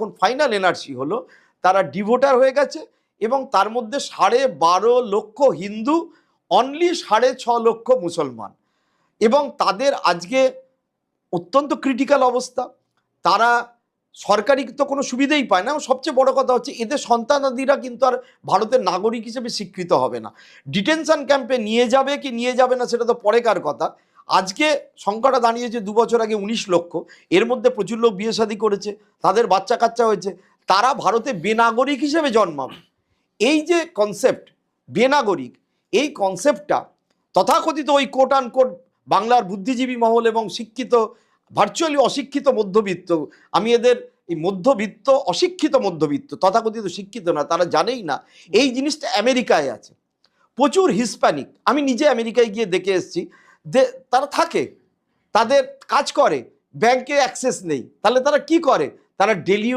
এখন final NRC হলো, তারা ডিভোটার হয়ে গেছে এবং তার মধ্যে 12.5 লক্ষ হিন্দু, অনলি 6.5 লক্ষ মুসলমান। এবং তাদের আজকে অত্যন্ত ক্রিটিক্যাল অবস্থা, তারা সরকারি তো কোনো সুবিধাই পায় না। সবচেয়ে বড় কথা হচ্ছে এদের সন্তানাদিরা কিন্তু আর ভারতের নাগরিক হিসেবে স্বীকৃত হবে না। ডিটেনশন ক্যাম্পে নিয়ে যাবে কি নিয়ে যাবে না সেটা তো পরেকার কথা। আজকে সংখ্যাটা দাঁড়িয়েছে 2 বছর আগে 19 লক্ষ, এর মধ্যে প্রচুর লোক বিয়ে শাদী করেছে, তাদের বাচ্চা কাচ্চা হয়েছে, তারা ভারতে বেনাগরিক হিসেবে জন্মাবে। এই যে কনসেপ্ট বেনাগরিক, এই কনসেপ্টটা তথাকথিত ওই কোট আন কোট বাংলার বুদ্ধিজীবী মহল এবং শিক্ষিত ভার্চুয়ালি অশিক্ষিত মধ্যবিত্ত, আমি এদের এই মধ্যবিত্ত অশিক্ষিত মধ্যবিত্ত, তথাকথিত শিক্ষিত না, তারা জানেই না এই জিনিসটা আমেরিকায় আছে। প্রচুর হিসপ্যানিক, আমি নিজে আমেরিকায় গিয়ে দেখে এসেছি, তারা থাকে, তাদের কাজ করে, ব্যাংকে অ্যাক্সেস নেই, তাহলে তারা কি করে, তারা ডেলি